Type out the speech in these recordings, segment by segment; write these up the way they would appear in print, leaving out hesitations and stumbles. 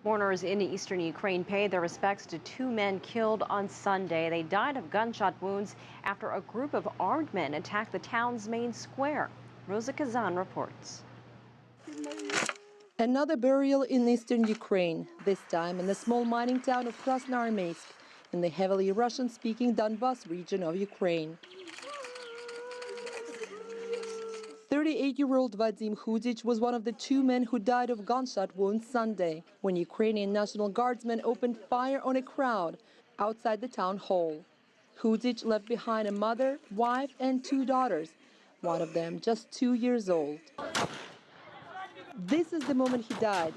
Mourners in eastern Ukraine paid their respects to two men killed on Sunday. They died of gunshot wounds after a group of armed men attacked the town's main square. Roza Kazan reports. Another burial in eastern Ukraine, this time in the small mining town of Krasnoarmeysk, in the heavily Russian-speaking Donbas region of Ukraine. 38-year-old Vadim Khudich was one of the two men who died of gunshot wounds Sunday when Ukrainian National Guardsmen opened fire on a crowd outside the town hall. Khudich left behind a mother, wife and two daughters, one of them just 2 years old. This is the moment he died,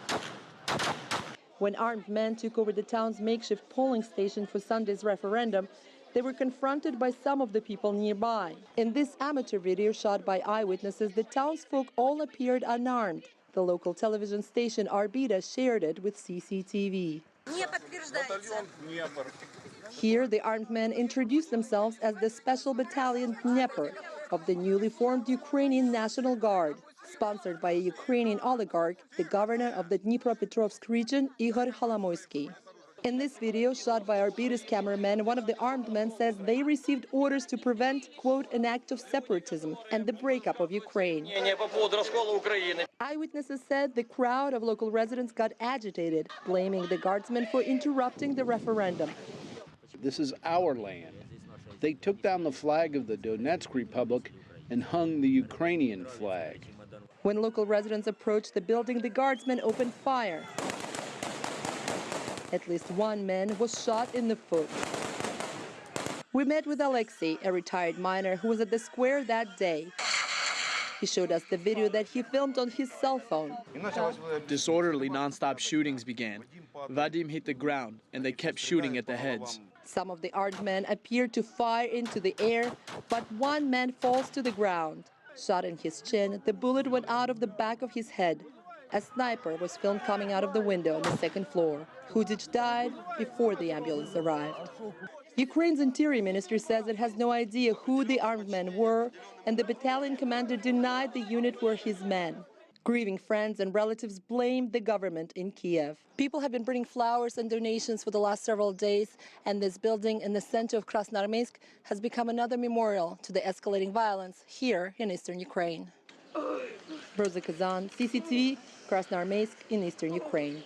when armed men took over the town's makeshift polling station for Sunday's referendum. They were confronted by some of the people nearby. In this amateur video shot by eyewitnesses, the townsfolk all appeared unarmed. The local television station Arbita shared it with CCTV. Here, the armed men introduced themselves as the Special Battalion Dnieper of the newly formed Ukrainian National Guard, sponsored by a Ukrainian oligarch, the governor of the Dnipropetrovsk region, Igor Kolomoisky. In this video, shot by Arbita's cameraman, one of the armed men says they received orders to prevent, quote, an act of separatism and the breakup of Ukraine. Eyewitnesses said the crowd of local residents got agitated, blaming the guardsmen for interrupting the referendum. This is our land. They took down the flag of the Donetsk Republic and hung the Ukrainian flag. When local residents approached the building, the guardsmen opened fire. At least one man was shot in the foot. We met with Alexei, a retired miner who was at the square that day. He showed us the video that he filmed on his cell phone. Disorderly non-stop shootings began. Vadim hit the ground, and they kept shooting at the heads. Some of the armed men appeared to fire into the air, but one man falls to the ground. Shot in his chin, the bullet went out of the back of his head. A sniper was filmed coming out of the window on the second floor. Khudich died before the ambulance arrived. Ukraine's Interior Ministry says it has no idea who the armed men were, and the battalion commander denied the unit were his men. Grieving friends and relatives blamed the government in Kiev. People have been bringing flowers and donations for the last several days, and this building in the center of Krasnoarmeysk has become another memorial to the escalating violence here in eastern Ukraine. Roza Kazan, CCTV, Krasnoarmeysk in eastern Ukraine.